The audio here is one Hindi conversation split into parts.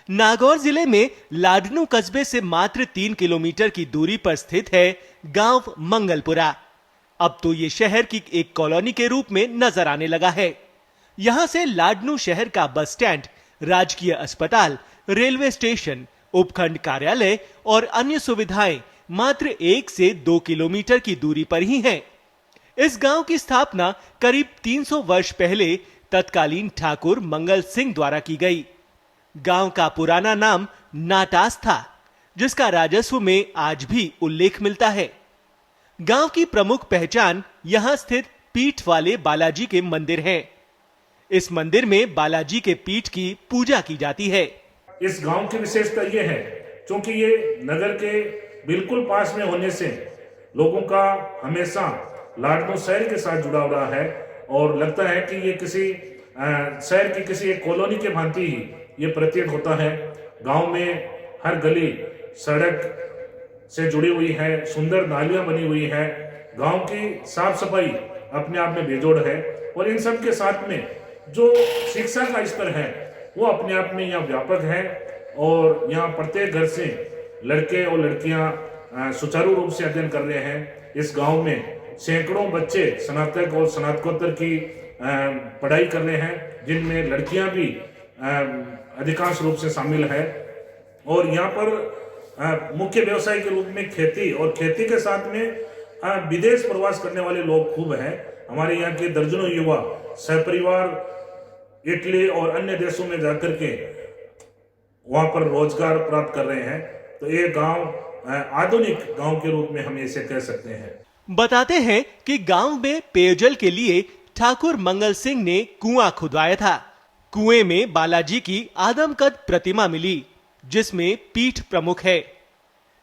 नागौर जिले में लाडनू कस्बे से मात्र 3 किलोमीटर की दूरी पर स्थित है गांव मंगलपुरा। अब तो ये शहर की एक कॉलोनी के रूप में नजर आने लगा है। यहां से लाडनू शहर का बस स्टैंड, राजकीय अस्पताल, रेलवे स्टेशन, उपखंड कार्यालय और अन्य सुविधाएं मात्र 1 से 2 किलोमीटर की दूरी पर ही हैं। इस गांव की स्थापना करीब 300 वर्ष पहले तत्कालीन ठाकुर मंगल सिंह द्वारा की गई। गांव का पुराना नाम नाटास था, जिसका राजस्व में आज भी उल्लेख मिलता है। गांव की प्रमुख पहचान यहां स्थित पीठ वाले बालाजी के मंदिर है। इस मंदिर में बालाजी के पीठ की पूजा की जाती है। इस गांव की विशेषता यह है, क्योंकि ये नगर के बिल्कुल पास में होने से लोगों का हमेशा लाडनू शहर के साथ जुड़ा हुआ है और लगता है कि ये किसी शहर की किसी एक कॉलोनी के भांति ही ये प्रतीत होता है। गांव में हर गली सड़क से जुड़ी हुई है, सुंदर नालियां बनी हुई है, गांव की साफ सफाई अपने आप में बेजोड़ है और इन सब के साथ में जो शिक्षा का स्तर है वो अपने आप में यहाँ व्यापक है और यहाँ प्रत्येक घर से लड़के और लड़कियां सुचारू रूप से अध्ययन कर रहे हैं। इस गांव में सैकड़ों बच्चे स्नातक और स्नातकोत्तर की पढ़ाई कर रहे हैं, जिनमें लड़कियां भी अधिकांश रूप से शामिल है और यहाँ पर मुख्य व्यवसाय के रूप में खेती और खेती के साथ में विदेश प्रवास करने वाले लोग खूब हैं। हमारे यहाँ के दर्जनों युवा सपरिवार इटली और अन्य देशों में जाकर के वहां पर रोजगार प्राप्त कर रहे हैं। तो ये गांव आधुनिक गांव के रूप में हम इसे कह सकते हैं। बताते हैं कि गांव में पेयजल के लिए ठाकुर मंगल सिंह ने कुआं खुदवाया था। कुएं में बालाजी की आदमकद प्रतिमा मिली, जिसमें पीठ प्रमुख है।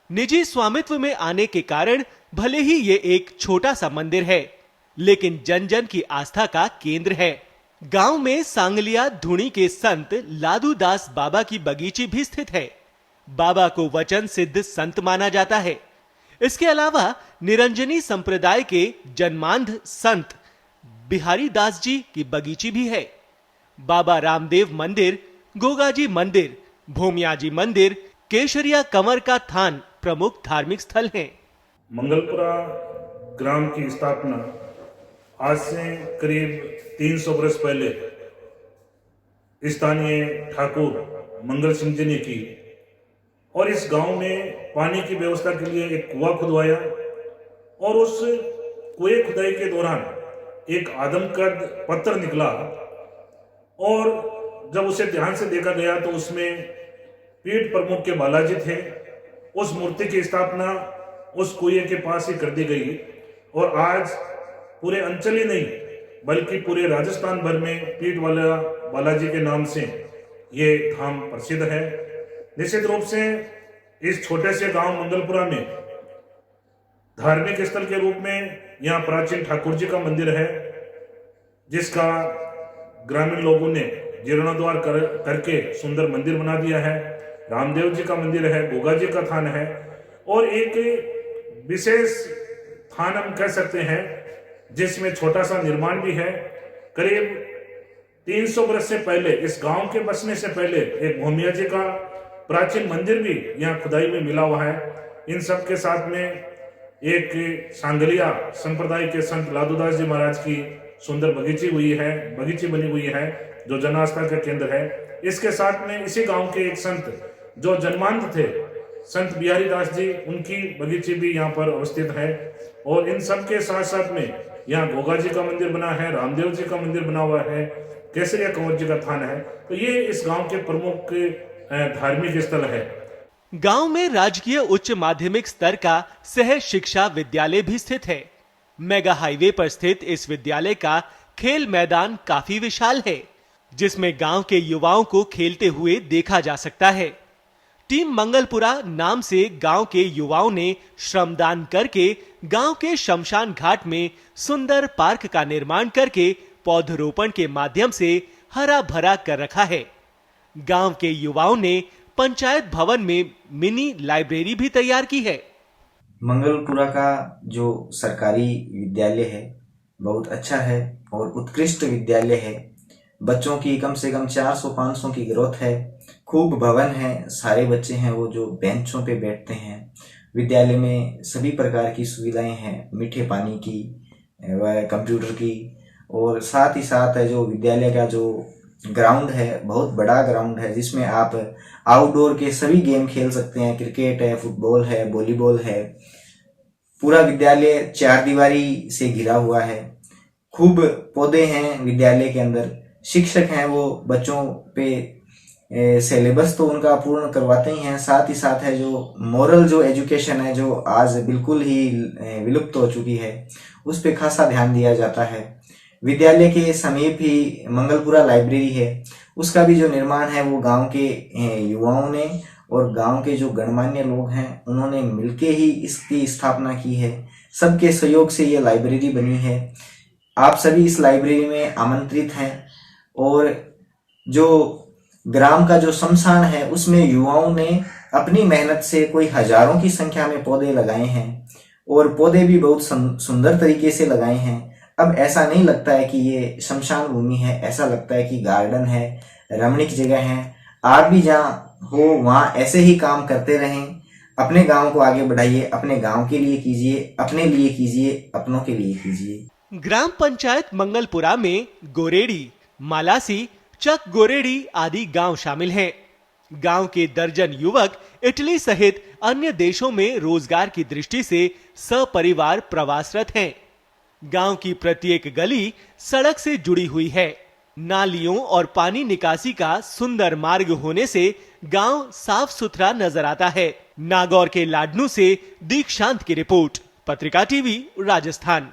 निजी स्वामित्व में आने के कारण भले ही ये एक छोटा सा मंदिर है, लेकिन जन जन की आस्था का केंद्र है। गांव में सांगलिया धुनी के संत लादू दास बाबा की बगीची भी स्थित है। बाबा को वचन सिद्ध संत माना जाता है। इसके अलावा निरंजनी संप्रदाय के जन्मांध संत बिहारी दास जी की बगीची भी है। बाबा रामदेव मंदिर, गोगाजी मंदिर, भोमियाजी मंदिर, केशरिया कंवर का थान प्रमुख धार्मिक स्थल हैं। मंगलपुरा ग्राम की स्थापना आज से करीब 300 वर्ष पहले स्थानीय ठाकुर मंगल सिंह जी ने की और इस गांव में पानी की व्यवस्था के लिए एक कुआं खुदवाया और उस कुएं खुदाई के दौरान एक आदमकद पत्थर निकला और जब उसे ध्यान से देखा गया तो उसमें पीठ प्रमुख के बालाजी थे। उस मूर्ति की स्थापना उस कुएं के पास ही कर दी गई और आज पूरे अंचल ही नहीं बल्कि पूरे राजस्थान भर में पीठ वाला बालाजी के नाम से ये धाम प्रसिद्ध है। निश्चित रूप से इस छोटे से गांव मंगलपुरा में धार्मिक स्थल के रूप में यहाँ प्राचीन ठाकुर जी का मंदिर है, जिसका ग्रामीण लोगों ने जीर्णोद्धार करके सुंदर मंदिर बना दिया है। रामदेव जी का मंदिर है, गोगा जी का थान है और एक विशेष थान हम कह सकते हैं जिसमें छोटा सा निर्माण भी है। करीब 300 वर्ष से पहले इस गांव के बसने से पहले एक भोमिया जी का प्राचीन मंदिर भी यहाँ खुदाई में मिला हुआ है। इन सब के साथ में एक सांगलिया संप्रदाय के संत लादूदास जी महाराज की सुंदर बगीची बनी हुई है जो जन आस्था का केंद्र है। इसके साथ में इसी गांव के एक संत जो जन्मांध थे, संत बिहारी दास जी, उनकी बगीची भी यहाँ पर अवस्थित है और इन सब के साथ साथ में यहाँ गोगा जी का मंदिर बना है, रामदेव जी का मंदिर बना हुआ है, केसरिया कंवर जी का थान है। तो ये इस गांव के प्रमुख धार्मिक स्थल है। गांव में राजकीय उच्च माध्यमिक स्तर का सह शिक्षा विद्यालय भी स्थित है। मेगा हाईवे पर स्थित इस विद्यालय का खेल मैदान काफी विशाल है, जिसमें गांव के युवाओं को खेलते हुए देखा जा सकता है। टीम मंगलपुरा नाम से गांव के युवाओं ने श्रमदान करके गांव के शमशान घाट में सुंदर पार्क का निर्माण करके पौधरोपण के माध्यम से हरा भरा कर रखा है। गांव के युवाओं ने पंचायत भवन में मिनी लाइब्रेरी भी तैयार की है। मंगलपुरा का जो सरकारी विद्यालय है बहुत अच्छा है और उत्कृष्ट विद्यालय है। बच्चों की कम से कम 400-500 की ग्रोथ है। खूब भवन है, सारे बच्चे हैं वो जो बेंचों पे बैठते हैं। विद्यालय में सभी प्रकार की सुविधाएं हैं, मीठे पानी की व कंप्यूटर की, और साथ ही साथ है जो विद्यालय का जो ग्राउंड है, बहुत बड़ा ग्राउंड है जिसमें आप आउटडोर के सभी गेम खेल सकते हैं। क्रिकेट है, फुटबॉल है, वॉलीबॉल है। पूरा विद्यालय 4 दीवारी से घिरा हुआ है। खूब पौधे हैं विद्यालय के अंदर। शिक्षक हैं वो बच्चों पे सिलेबस तो उनका पूर्ण करवाते ही हैं, साथ ही साथ है जो मोरल जो एजुकेशन है जो आज बिल्कुल ही विलुप्त हो चुकी है, उस पे खासा ध्यान दिया जाता है। विद्यालय के समीप ही मंगलपुरा लाइब्रेरी है, उसका भी जो निर्माण है वो गांव के युवाओं ने और गांव के जो गणमान्य लोग हैं उन्होंने मिलके ही इसकी स्थापना की है। सबके सहयोग से ये लाइब्रेरी बनी है। आप सभी इस लाइब्रेरी में आमंत्रित हैं। और जो ग्राम का जो शमशान है उसमें युवाओं ने अपनी मेहनत से कोई हजारों की संख्या में पौधे लगाए हैं, और पौधे भी बहुत सुंदर तरीके से लगाए हैं। अब ऐसा नहीं लगता है कि ये शमशान भूमि है, ऐसा लगता है कि गार्डन है, रमणीक जगह है। आप भी जहाँ हो वहाँ ऐसे ही काम करते रहें। अपने गांव को आगे बढ़ाइए, अपने गांव के लिए कीजिए, अपने लिए कीजिए, अपनों के लिए कीजिए। ग्राम पंचायत मंगलपुरा में गोरेड़ी, मालासी, चक गोरेड़ी आदि गांव शामिल हैं। गांव के दर्जन युवक इटली सहित अन्य देशों में रोजगार की दृष्टि से सपरिवार प्रवासरत हैं। गांव की प्रत्येक गली सड़क से जुड़ी हुई है। नालियों और पानी निकासी का सुंदर मार्ग होने से गांव साफ सुथरा नजर आता है। नागौर के लाडनू से दीक्षांत की रिपोर्ट, पत्रिका टीवी, राजस्थान।